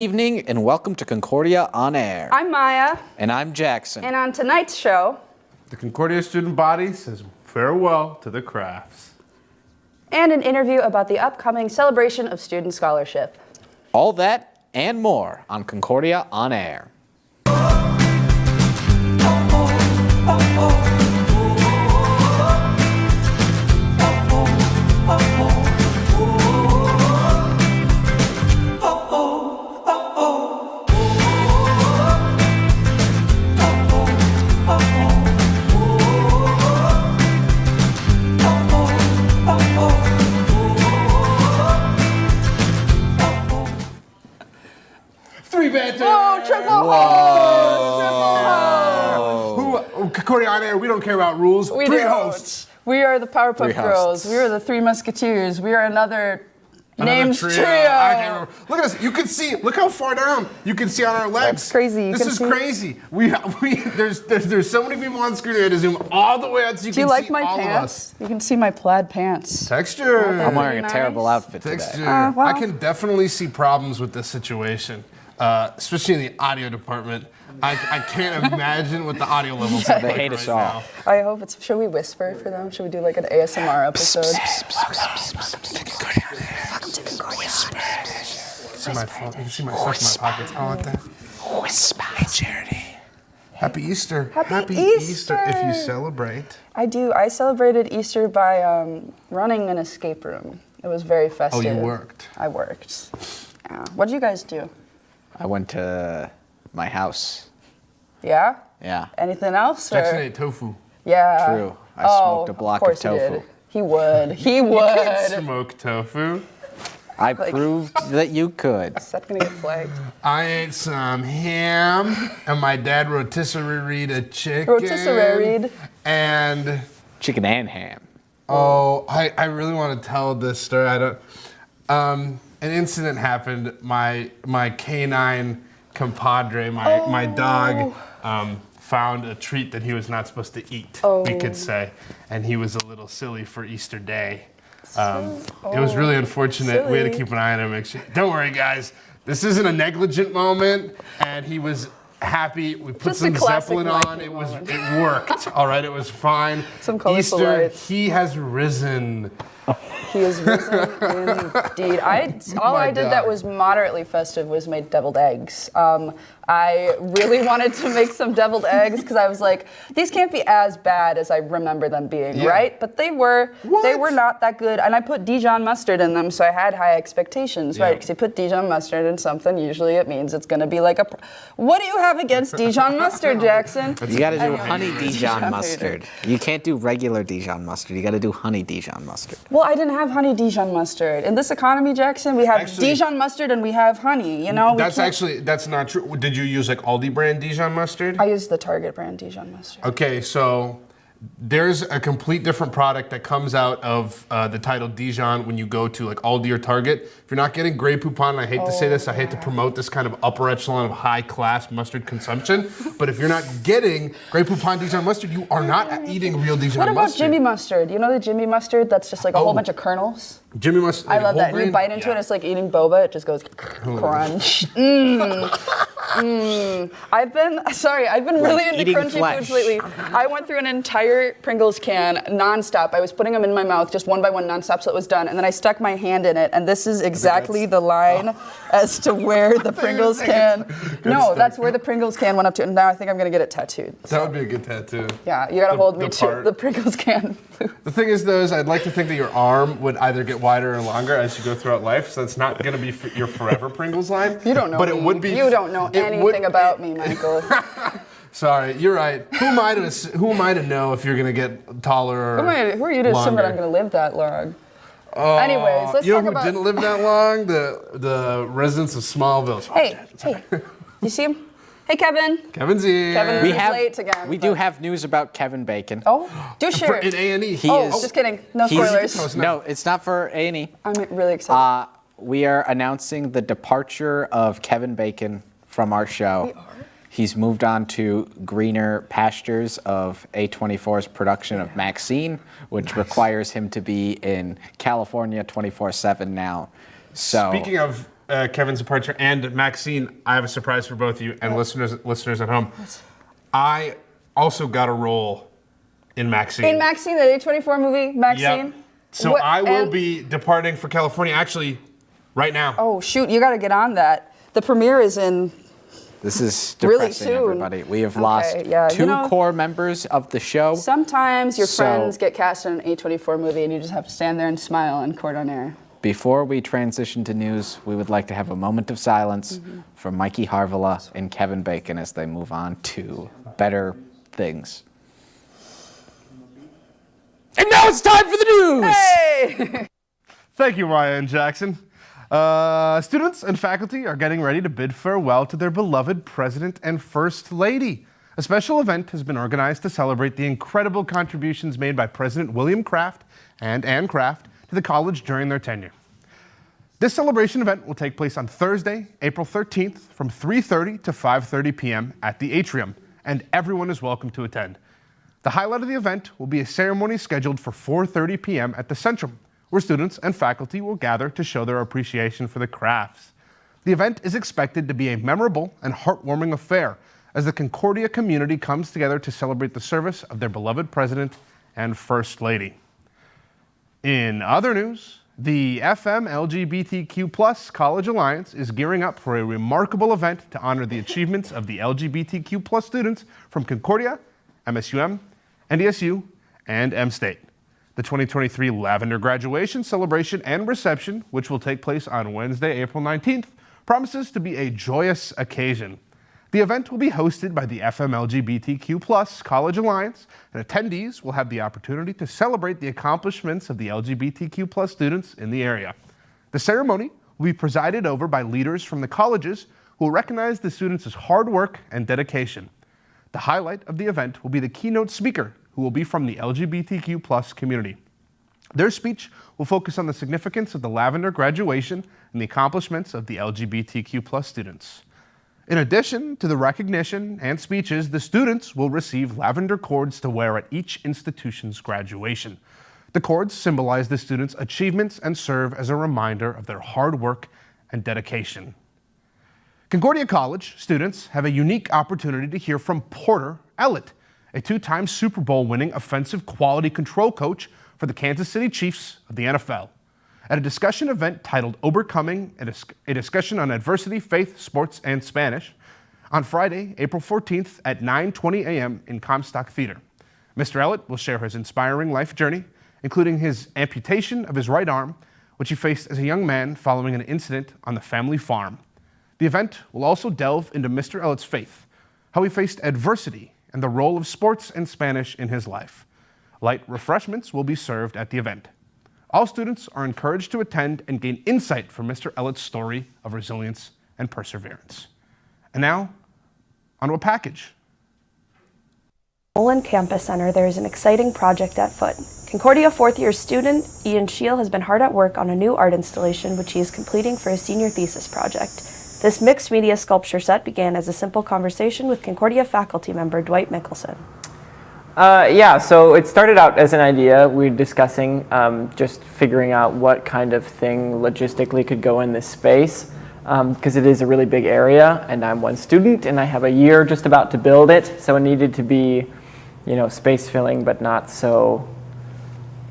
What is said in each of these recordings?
Evening and welcome to Concordia on Air. I'm Maya. And I'm Jackson. And on tonight's show, the Concordia student body says farewell to the crafts. And an interview about the upcoming celebration of student scholarship. All that and more on Concordia on Air. Three banter! Whoa, triple Who? Concordia on Air, we don't care about rules. We Three don't. hosts. We are the Powerpuff Three Girls. hosts. We are the Three Musketeers. We are another names trio. I can't remember. Look at us. You can see. Look how far down. You can see on our legs. That's crazy. You This can is see- crazy. There's so many people on screen. We had to zoom all the way out so you Do you can like see my all of pants? us. You can see my plaid pants. Texture. I'm wearing a nice. terrible outfit Texture. today. well. I can definitely see problems with this situation, especially in the audio department. I can't imagine what the audio levels are They like hate right us all. now. I hope it's. Should we whisper for them? Should we do like an ASMR episode? Welcome to Concordia. See my phone. You can see my stuff in my pockets. I like that. Whisper. Hey, Charity. Happy Easter. Happy Easter if you Easter. celebrate. I do. I celebrated Easter by running an escape room. It was very festive. Oh, you worked. I worked. Yeah. What did you guys do? I went to my house. Yeah? Yeah, Anything else? Jackson Or? ate tofu. Yeah. true. I smoked a block of course he tofu. did. He would. He would. Smoked tofu. I proved that you could. Is that gonna get flagged? I ate some ham, and my dad rotisserie a chicken. Rotisserie. And Chicken and ham. I really want to tell this story. I don't. An incident happened. My canine compadre, my dog, found a treat that he was not supposed to eat. We could say, and he was a little silly for Easter Day. It was really unfortunate. We had to silly. keep an eye on him. Make sure. Don't worry, guys. This isn't a negligent moment, and he was happy. We put Just a some classic Zeppelin on. Mikey moment. It worked. All right, it was fine. Some colorful Easter, lights. he has risen. He is risen indeed. All I did that dog. was moderately festive was made deviled eggs. I really wanted to make some deviled eggs because I was like, these can't be as bad as I remember them being, Yeah. right? But they were. They What? were not that good, and I put Dijon mustard in them, so I had high expectations, right? Yeah. Because you put Dijon mustard in something, usually it means it's going to be like a. What do you have against Dijon mustard, Jackson? You gotta do I honey know. Dijon mustard. You can't do regular Dijon mustard. You gotta do honey Dijon mustard. Well, I didn't have honey Dijon mustard. In this economy, Jackson, we have Actually- Dijon mustard and we have honey. You know, we can't- That's not true. Did you use like Aldi brand Dijon mustard? I use the Target brand Dijon mustard. Okay, so there's a complete different product that comes out of the title Dijon when you go to like Aldi or Target. If you're not getting Grey Poupon, and I hate to say this, I hate to promote this kind of upper echelon of high class mustard consumption, but if you're not getting Grey Poupon Dijon mustard, you are not eating real Dijon What about mustard. Jimmy mustard? You know the Jimmy mustard that's just like a whole Oh. bunch of kernels? Jimmy mustard. I like love whole that. You grain? bite into it, Yeah. it's like eating boba. It just goes crunch. I've been really into eating crunchy flesh. foods lately. I went through an entire Pringles can nonstop. I was putting them in my mouth just one by one nonstop so it was done. And then I stuck my hand in it. And this is exactly the line as to where the Pringles can. No, stuff. that's where the Pringles can went up to. And now I think I'm going to get it tattooed. That would be a good tattoo. Yeah, you got to The- hold me the to part. the Pringles can. The thing is, though, is I'd like to think that your arm would either get wider or longer as you go throughout life, so it's not going to be your forever Pringles line. You don't know but me. it would be. You don't know it anything would- about me, Michael. Sorry, you're right. Who am I to know if you're going to get taller or Who are you to assume that I'm longer? going to live that long? Anyways, let's You know talk who about. didn't live that long? The residents of Smallville. Hey, you see him? Hey, Kevin. Kevin's here. Kevin. We He's have late again, we do but- have news about Kevin Bacon. Oh, do For, share. in A&E. He Oh, is- just kidding. No He's- spoilers. No, it's not for A&E. I'm really excited. We are announcing the departure of Kevin Bacon from our show. We are? He's moved on to greener pastures of A24's production of Maxine, which requires him to be in California 24/7 now. So Speaking of Kevin's departure and Maxine, I have a surprise for both of you and listeners at home. I also got a role in Maxine. In Maxine, the A24 movie, Maxine? Yep. So I will be departing for California actually right now. Oh, shoot, you got to get on that. The premiere is in... This is Really depressing, soon. everybody. We have lost two core members of the show. Sometimes your friends get cast in an A24 movie and you just have to stand there and smile and court on air. Before we transition to news, we would like to have a moment of silence for Mikey Harvilla and Kevin Bacon as they move on to better things. And now it's time for the news! Hey! Thank you, Ryan Jackson. Students and faculty are getting ready to bid farewell to their beloved President and First Lady. A special event has been organized to celebrate the incredible contributions made by President William Craft and Anne Craft to the college during their tenure. This celebration event will take place on Thursday, April 13th from 3:30 to 5:30 p.m. at the atrium, and everyone is welcome to attend. The highlight of the event will be a ceremony scheduled for 4:30 p.m. at the Centrum, where students and faculty will gather to show their appreciation for the crafts. The event is expected to be a memorable and heartwarming affair as the Concordia community comes together to celebrate the service of their beloved President and First Lady. In other news, the FM LGBTQ+ College Alliance is gearing up for a remarkable event to honor the achievements of the LGBTQ+ students from Concordia, MSUM, NDSU, and M-State. The 2023 Lavender Graduation Celebration and Reception, which will take place on Wednesday, April 19th, promises to be a joyous occasion. The event will be hosted by the FM LGBTQ+ College Alliance, and attendees will have the opportunity to celebrate the accomplishments of the LGBTQ+ students in the area. The ceremony will be presided over by leaders from the colleges who will recognize the students' hard work and dedication. The highlight of the event will be the keynote speaker, who will be from the LGBTQ+ community. Their speech will focus on the significance of the Lavender graduation and the accomplishments of the LGBTQ+ students. In addition to the recognition and speeches, the students will receive lavender cords to wear at each institution's graduation. The cords symbolize the students' achievements and serve as a reminder of their hard work and dedication. Concordia College students have a unique opportunity to hear from Porter Ellett, a two-time Super Bowl winning offensive quality control coach for the Kansas City Chiefs of the NFL. At a discussion event titled Overcoming, a discussion on adversity, faith, sports, and Spanish, on Friday, April 14th at 9:20 a.m. in Comstock Theater. Mr. Ellett will share his inspiring life journey, including his amputation of his right arm, which he faced as a young man following an incident on the family farm. The event will also delve into Mr. Ellett's faith, how he faced adversity, and the role of sports and Spanish in his life. Light refreshments will be served at the event. All students are encouraged to attend and gain insight from Mr. Ellett's story of resilience and perseverance. And now, onto a package. Olin Campus Center, there is an exciting project at foot. Concordia fourth-year student Ian Scheel has been hard at work on a new art installation which he is completing for his senior thesis project. This mixed media sculpture set began as a simple conversation with Concordia faculty member Dwight Mickelson. So it started out as an idea. We were discussing just figuring out what kind of thing logistically could go in this space, because it is a really big area, and I'm one student, and I have a year just about to build it, so it needed to be, space filling, but not so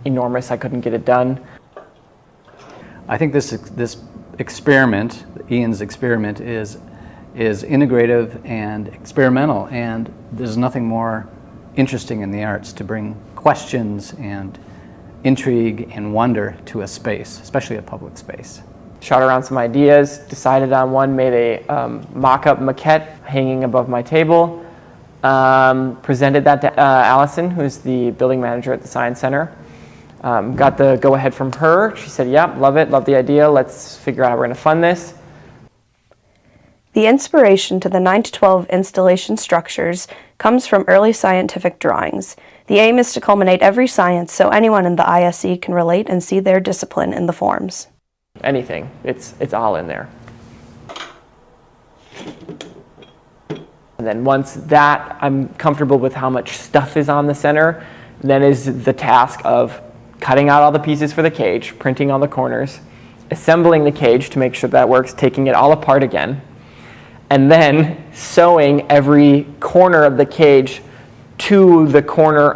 enormous I couldn't get it done. I think this experiment, Ian's experiment, is integrative and experimental, and there's nothing more interesting in the arts to bring questions and intrigue and wonder to a space, especially a public space. Shot around some ideas, decided on one, made a mock-up maquette hanging above my table, presented that to Allison, who's the building manager at the Science Center. Got the go-ahead from her. She said, yep, love it, love the idea, let's figure out how we're going to fund this. The inspiration to the 9 to 12 installation structures comes from early scientific drawings. The aim is to culminate every science so anyone in the ISE can relate and see their discipline in the forms. Anything, it's all in there. And then once that, I'm comfortable with how much stuff is on the center, then is the task of cutting out all the pieces for the cage, printing all the corners, assembling the cage to make sure that works, taking it all apart again, and then sewing every corner of the cage to the corner,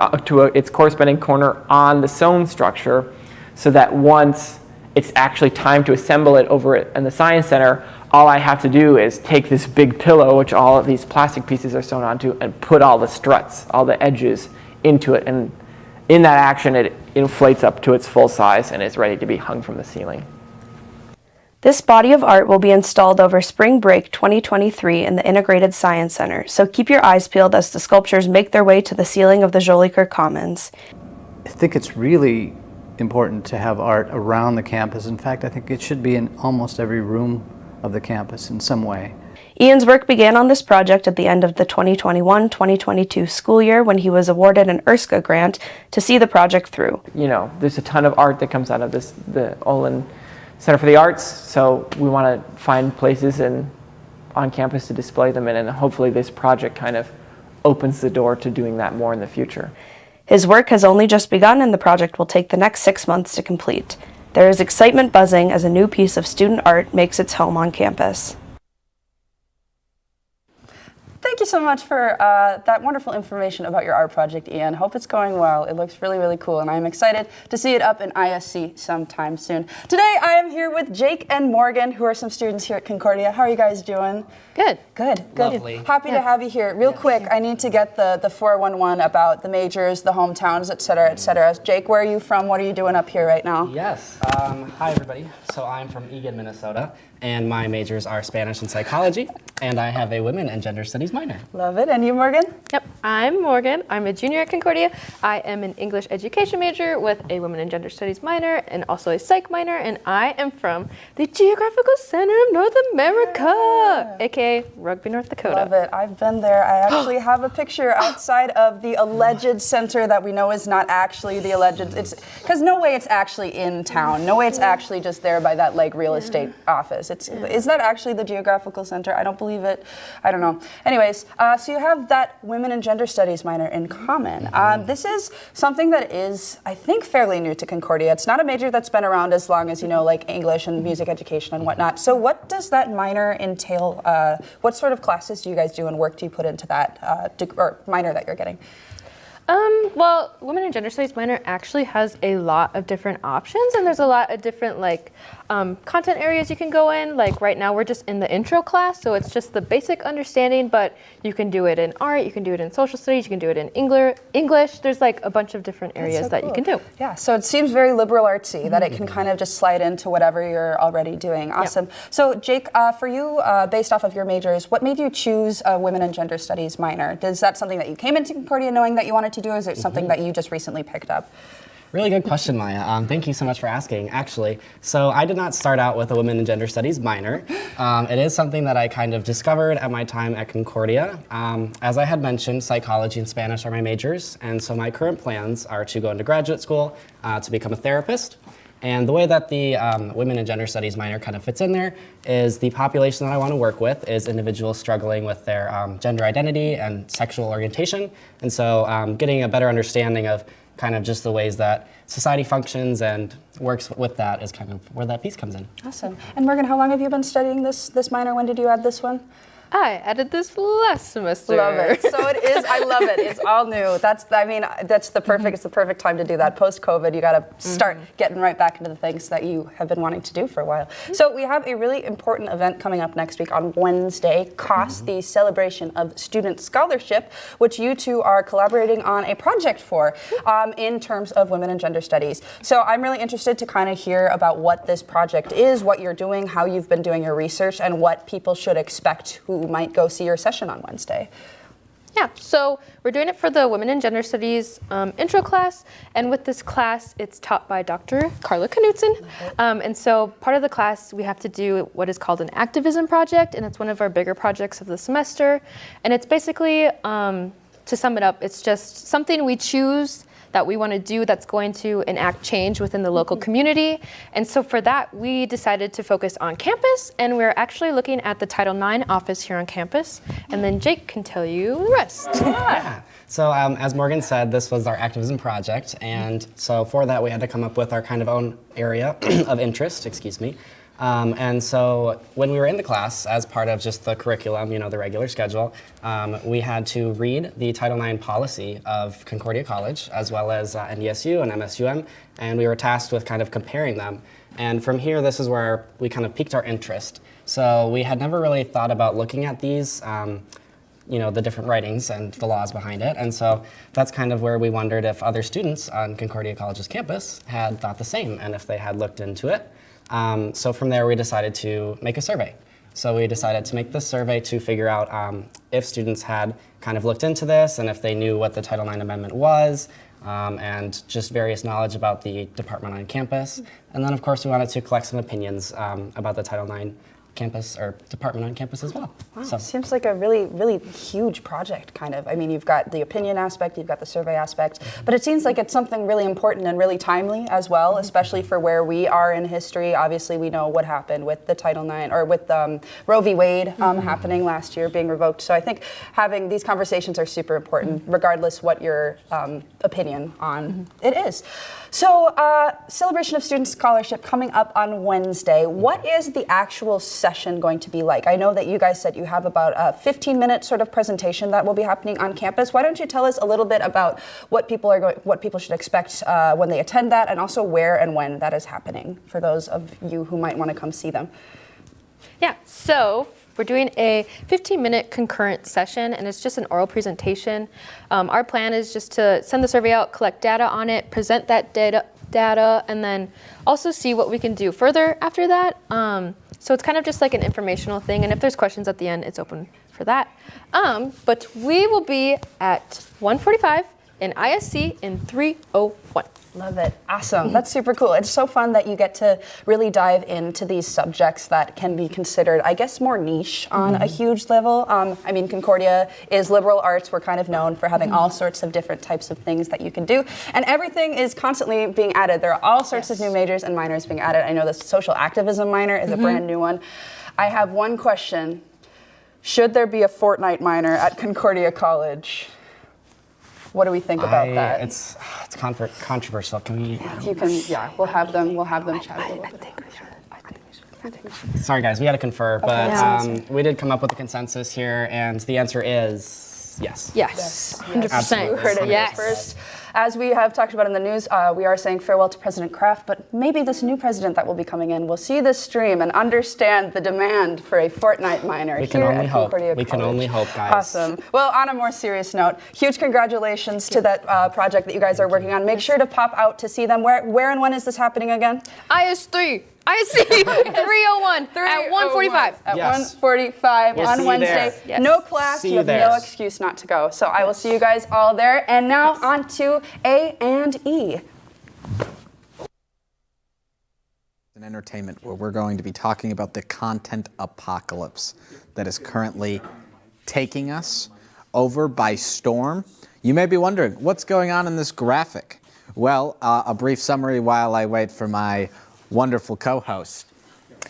its corresponding corner on the sewn structure, so that once it's actually time to assemble it over in the Science Center, all I have to do is take this big pillow, which all of these plastic pieces are sewn onto, and put all the struts, all the edges into it. And in that action, it inflates up to its full size and is ready to be hung from the ceiling. This body of art will be installed over spring break 2023 in the Integrated Science Center, so keep your eyes peeled as the sculptures make their way to the ceiling of the Jolicoeur Commons. I think it's really important to have art around the campus. In fact, I think it should be in almost every room of the campus in some way. Ian's work began on this project at the end of the 2021-2022 school year when he was awarded an ERSCA grant to see the project through. You know, there's a ton of art that comes out of the Olin Center for the Arts, so we want to find places on campus to display them in, and hopefully this project kind of opens the door to doing that more in the future. His work has only just begun, and the project will take the next 6 months to complete. There is excitement buzzing as a new piece of student art makes its home on campus. Thank you so much for that wonderful information about your art project, Ian. Hope it's going well. It looks really, really cool, and I'm excited to see it up in ISC sometime soon. Today, I am here with Jake and Morgan, who are some students here at Concordia. How are you guys doing? Good. Good. Lovely. Happy to have you here. Real quick, I need to get the 411 about the majors, the hometowns, et cetera, et cetera. Jake, where are you from? What are you doing up here right now? Yes. Hi, everybody. So I'm from Eagan, Minnesota, and my majors are Spanish and psychology, and I have a women and gender studies minor. Love it. And you, Morgan? Yep, I'm Morgan. I'm a junior at Concordia. I am an English education major with a women and gender studies minor and also a psych minor, and I am from the Geographical Center of North America, aka Rugby, North Dakota. Love it. I've been there. I actually have a picture outside of the alleged center that we know is not actually the alleged. It's because no way it's actually in town. No way it's actually just there by that like real estate office. Is that actually the Geographical Center? I don't believe it. I don't know. Anyways, so you have that women and gender studies minor in common. This is something that is, I think, fairly new to Concordia. It's not a major that's been around as long as, you know, like English and music education and whatnot. So what does that minor entail? What sort of classes do you guys do and work do you put into that or minor that you're getting? Well, women and gender studies minor actually has a lot of different options, and there's a lot of different like content areas you can go in. Like right now we're just in the intro class, so it's just the basic understanding, but you can do it in art, you can do it in social studies, you can do it in English. There's like a bunch of different areas that you can do. Yeah, so it seems very liberal artsy, that it can kind of just slide into whatever you're already doing. Awesome. Yeah. So Jake, for you, based off of your majors, what made you choose a women and gender studies minor? Is that something that you came into Concordia knowing that you wanted to do, or is it something that you just recently picked up? Really good question, Maya. Thank you so much for asking, actually. So I did not start out with a women and gender studies minor. It is something that I kind of discovered at my time at Concordia. As I had mentioned, psychology and Spanish are my majors, and so my current plans are to go into graduate school to become a therapist. And the way that the women and gender studies minor kind of fits in there is the population that I want to work with is individuals struggling with their gender identity and sexual orientation. And so getting a better understanding of kind of just the ways that society functions and works with that is kind of where that piece comes in. Awesome. And Morgan, how long have you been studying this minor? When did you add this one? I added this last semester. Love it. So it is. I love it. It's all new. That's the perfect. It's the perfect time to do that. Post COVID, you got to start getting right back into the things that you have been wanting to do for a while. So we have a really important event coming up next week on Wednesday, COS, the celebration of student scholarship, which you two are collaborating on a project for, in terms of women and gender studies. So I'm really interested to kind of hear about what this project is, what you're doing, how you've been doing your research, and what people should expect who might go see your session on Wednesday. Yeah, so we're doing it for the Women and Gender Studies intro class, and with this class, it's taught by Dr. Carla Knutson. And so part of the class, we have to do what is called an activism project, and it's one of our bigger projects of the semester. And it's basically, to sum it up, it's just something we choose that we want to do that's going to enact change within the local community. And so for that, we decided to focus on campus, and we're actually looking at the Title IX office here on campus. And then Jake can tell you the rest. Yeah. So as Morgan said, this was our activism project, and so for that we had to come up with our kind of own area of interest, excuse me. And so when we were in the class, as part of just the curriculum, the regular schedule, we had to read the Title IX policy of Concordia College, as well as NDSU and MSUM, and we were tasked with kind of comparing them. And from here, this is where we kind of piqued our interest. So we had never really thought about looking at these, the different writings and the laws behind it. And so that's kind of where we wondered if other students on Concordia College's campus had thought the same and if they had looked into it. So from there, we decided to make a survey. So we decided to make this survey to figure out if students had kind of looked into this and if they knew what the Title IX amendment was, and just various knowledge about the department on campus. And then, of course, we wanted to collect some opinions about the Title IX campus or department on campus as well. Wow. So Seems like a really, really huge project, kind of. I mean, you've got the opinion aspect, you've got the survey aspect, but it seems like it's something really important and really timely as well, especially for where we are in history. Obviously, we know what happened with the Title IX, or with Roe v. Wade happening last year, being revoked. So I think having these conversations are super important, regardless what your opinion on it is. So, Celebration of Student Scholarship coming up on Wednesday. What is the actual session going to be like? I know that you guys said you have about a 15-minute sort of presentation that will be happening on campus. Why don't you tell us a little bit about what people should expect when they attend that, and also where and when that is happening for those of you who might want to come see them? Yeah, so we're doing a 15-minute concurrent session, and it's just an oral presentation. Our plan is just to send the survey out, collect data on it, present that data, and then also see what we can do further after that. So it's kind of just like an informational thing, and if there's questions at the end, it's open for that. But we will be at 1:45 in ISC in 301. Love it. Awesome. That's super cool. It's so fun that you get to really dive into these subjects that can be considered, I guess, more niche on a huge level. I mean, Concordia is liberal arts. We're kind of known for having all sorts of different types of things that you can do. And everything is constantly being added. There are all sorts of new majors and minors being added. I know the social activism minor is a brand new one. I have one question. Should there be a fortnight minor at Concordia College? What do we think about that? It's controversial. Can we? You can, we'll have them chat a little bit. Sorry, guys, we had to confer, but we did come up with a consensus here, and the answer is yes. Yes, 100%. Absolutely. You heard it here first. As we have talked about in the news, we are saying farewell to President Kraft, but maybe this new president that will be coming in will see this stream and understand the demand for a fortnight minor We can here only at hope. Concordia We can College. only hope, guys. Awesome. Well, on a more serious note, huge congratulations to that project that you guys are working on. Make sure to pop out to see them. Where and when is this happening again? IS3, ISC 301 at 1:45. At Yes. 1:45 We'll on see you Wednesday. there. Yes. No class. See You you have there. no excuse not to go. So I will see you guys all there. And now on to A and E. An entertainment where we're going to be talking about the content apocalypse that is currently taking us over by storm. You may be wondering, what's going on in this graphic? Well, a brief summary while I wait for my wonderful co-host.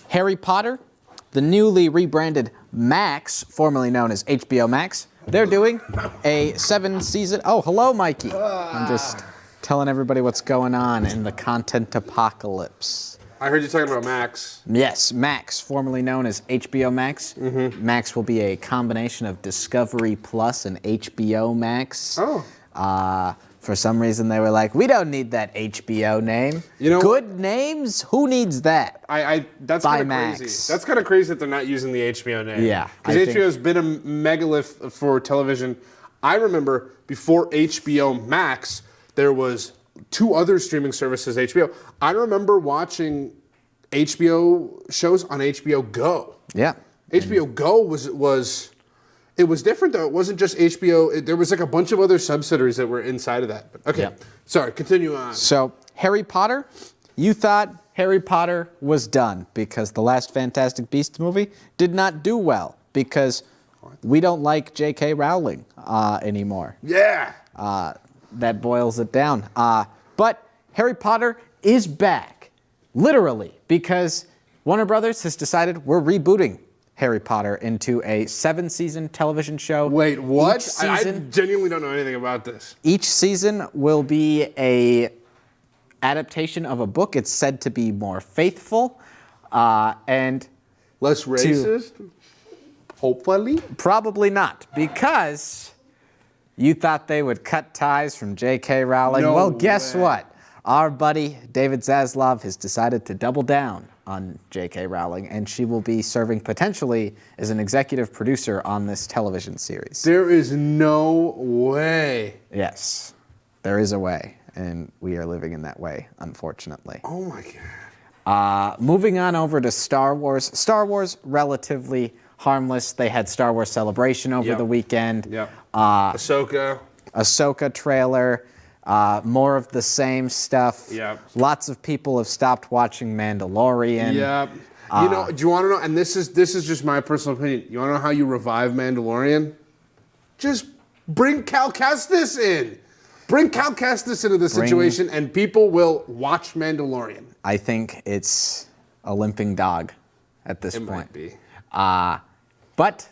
Harry Potter, the newly rebranded Max, formerly known as HBO Max, they're doing a 7-season... Oh, hello, Mikey. I'm just telling everybody what's going on in the content apocalypse. I heard you talking about Max. Yes, Max, formerly known as HBO Max. Max will be a combination of Discovery Plus and HBO Max. Oh. For some reason, they were like, we don't need that HBO name. You know, good names? Who needs that? That's By kind of Max. crazy. That's kind of crazy that they're not using the HBO name. Yeah, Because I HBO think- has been a megalith for television. I remember before HBO Max, there was 2 other streaming services, HBO. I remember watching HBO shows on HBO Go. Yeah. HBO Go it was different though. It wasn't just HBO. There was like a bunch of other subsidiaries that were inside of that. But okay, Yeah. sorry, continue on. So, Harry Potter, you thought Harry Potter was done because the last Fantastic Beasts movie did not do well because we don't like J.K. Rowling anymore. Yeah. that boils it down. But Harry Potter is back, literally, because Warner Brothers has decided we're rebooting Harry Potter into a 7-season television show. Wait, what? I genuinely don't know anything about this. Each season will be a adaptation of a book. It's said to be more faithful and Less racist? Hopefully? probably not, because you thought they would cut ties from J.K. Rowling. No well, guess way. what? Our buddy David Zaslav has decided to double down on J.K. Rowling, and she will be serving potentially as an executive producer on this television series. There is no way. Yes, there is a way, and we are living in that way, unfortunately. Oh my God. Moving on over to Star Wars. Star Wars, relatively harmless. They had Star Wars Celebration over Yep. the weekend. Yep. Ahsoka. Ahsoka trailer. More of the same stuff. Yep. Lots of people have stopped watching Mandalorian. Yep. You know, do you want to know? And this is just my personal opinion. You want to know how you revive Mandalorian? Just bring Cal Kestis in. Bring Cal Kestis into the situation, and people will watch Mandalorian. I think it's a limping dog at this It point. might be. But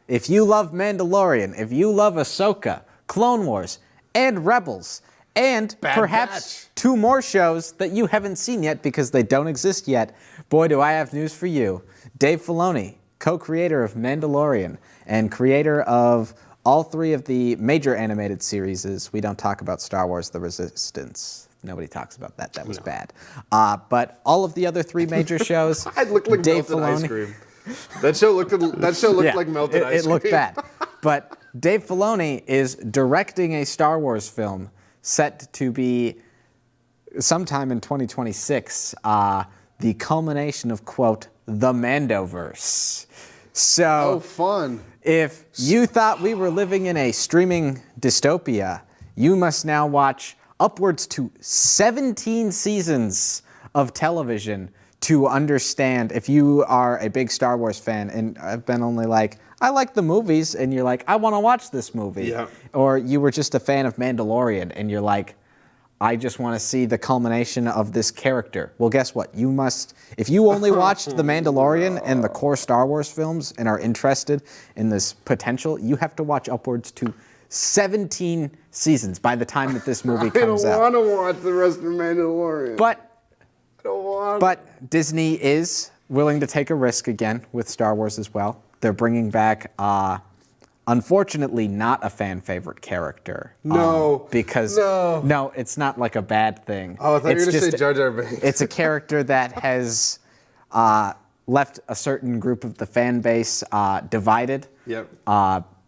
if you love Mandalorian, if you love Ahsoka, Clone Wars, and Rebels, and Bad perhaps Batch. 2 more shows that you haven't seen yet because they don't exist yet, boy, do I have news for you. Dave Filoni, co-creator of Mandalorian and creator of all 3 of the major animated series. We don't talk about Star Wars: The Resistance. Nobody talks about that. That was bad. But all of the other 3 major shows, It looked like Dave melted ice Filoni. cream. That show looked Yeah, like melted ice it cream. looked bad. But Dave Filoni is directing a Star Wars film set to be sometime in 2026, the culmination of, quote, the Mandoverse. So Oh, fun. if you thought we were living in a streaming dystopia, you must now watch upwards to 17 seasons of television to understand. If you are a big Star Wars fan and I've been only like, I like the movies, and you're like, I want to watch this movie. Yeah. Or you were just a fan of Mandalorian and you're like, I just want to see the culmination of this character. Well, guess what? You must, if you only watched The Mandalorian and the core Star Wars films and are interested in this potential, you have to watch upwards to 17 seasons by the time that this movie I don't comes out. want to watch the rest of Mandalorian. But I don't want. But Disney is willing to take a risk again with Star Wars as well. They're bringing back, unfortunately, not a fan favorite character. No. Because No. it's not like a bad thing. Oh, I thought you were It's going to say just- Jar Jar Binks. It's a character that has left a certain group of the fan base divided. Yep.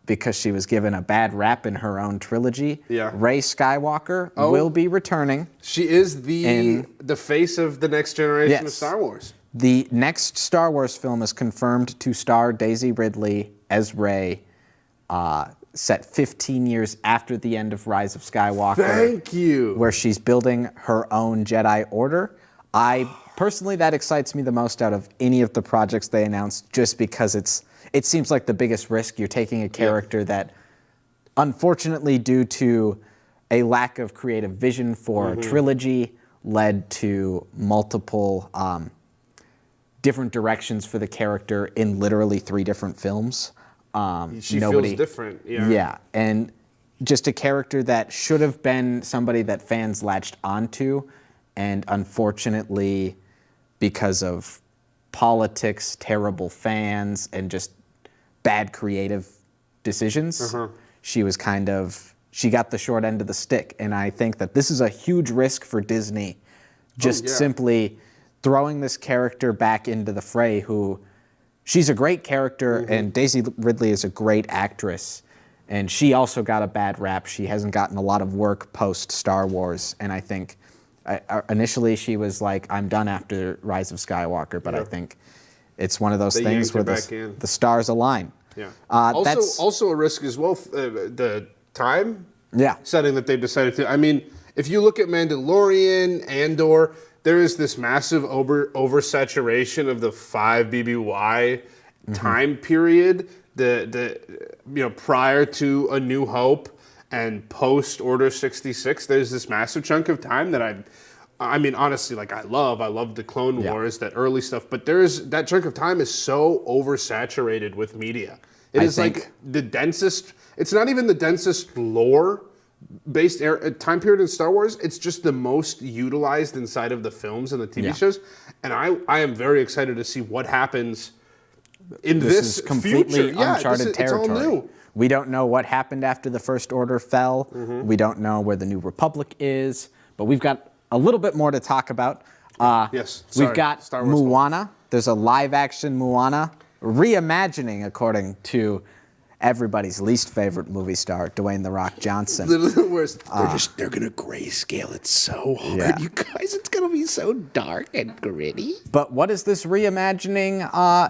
Because she was given a bad rap in her own trilogy. Yeah. Rey Skywalker Oh. will be returning. She is the face of the next generation of Yes. Star Wars. The next Star Wars film is confirmed to star Daisy Ridley as Rey, set 15 years after the end of Rise of Skywalker. Thank you. Where she's building her own Jedi Order. Personally, that excites me the most out of any of the projects they announced, just because it seems like the biggest risk. You're taking a character that, unfortunately, due to a lack of creative vision for a trilogy, led to multiple different directions for the character in literally 3 different films. She feels different. Yeah. Yeah, and just a character that should have been somebody that fans latched onto, and unfortunately, because of politics, terrible fans, and just bad creative decisions, she got the short end of the stick. And I think that this is a huge risk for Disney, just simply throwing this character back into the fray, who she's a great character, and Daisy Ridley is a great actress. And she also got a bad rap. She hasn't gotten a lot of work post Star Wars. And I think initially she was like, I'm done after Rise of Skywalker. But I think it's one of those They things yanked where her back in. the stars align. Yeah. That's Also a risk as well, the time yeah. setting that they've decided to. I mean, if you look at Mandalorian, Andor, there is this massive oversaturation of the 5 BBY time period, the prior to A New Hope, and post Order 66, there's this massive chunk of time that I mean, honestly, like I love the Clone Wars, that early stuff, but that chunk of time is so oversaturated with media. It is like the densest, it's not even the densest lore based time period in Star Wars. It's just the most utilized inside of the films and the TV shows. And I am very excited to see what happens in this is completely future. uncharted territory. It's all new. We don't know what happened after the First Order fell. We don't know where the New Republic is, but we've got a little bit more to talk about. Yes, We've got Star Wars Moana. There's a live-action Moana reimagining, according to everybody's least favorite movie star, Dwayne "The Rock" Johnson. The worst. They're gonna grayscale it so hard, Yeah. you guys. It's gonna be so dark and gritty. But what does this reimagining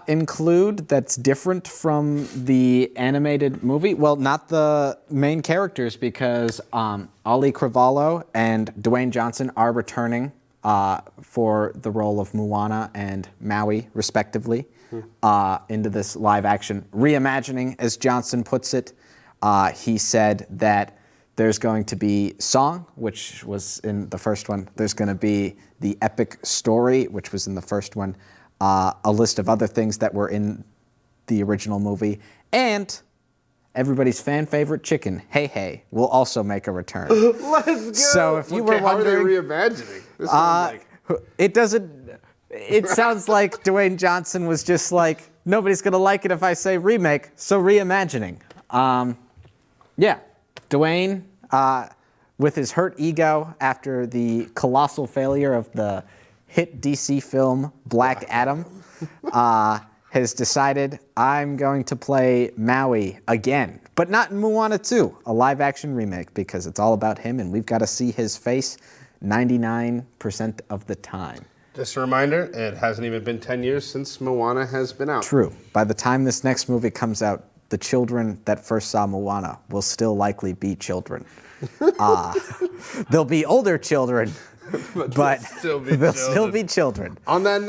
include that's different from the animated movie? Well, not the main characters, because Ali Cravalho and Dwayne Johnson are returning for the role of Moana and Maui, respectively, into this live-action reimagining, as Johnson puts it. He said that there's going to be song, which was in the first one. There's going to be the epic story, which was in the first one. A list of other things that were in the original movie. And everybody's fan favorite chicken, Hey Hey, will also make a return. Let's go. So if you were wondering, how are they reimagining? This sounds like it doesn't. It sounds like Dwayne Johnson was just like, nobody's gonna like it if I say remake, so reimagining. Yeah, Dwayne, with his hurt ego after the colossal failure of the hit DC film Black Adam, has decided, I'm going to play Maui again, but not in Moana 2, a live-action remake, because it's all about him, and we've got to see his face 99% of the time. just a reminder, it hasn't even been 10 years since Moana has been out. True. By the time this next movie comes out, the children that first saw Moana will still likely be children. They'll be older children, but they'll still be children. On that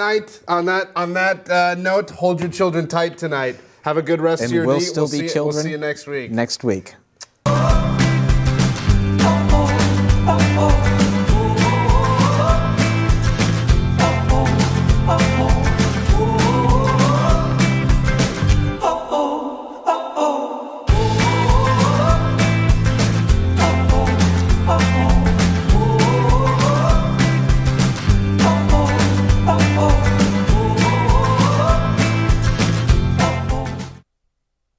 note, hold your children tight tonight. Have a good rest And of your we'll week. still be children. We'll see you next week. Next week. oh, oh.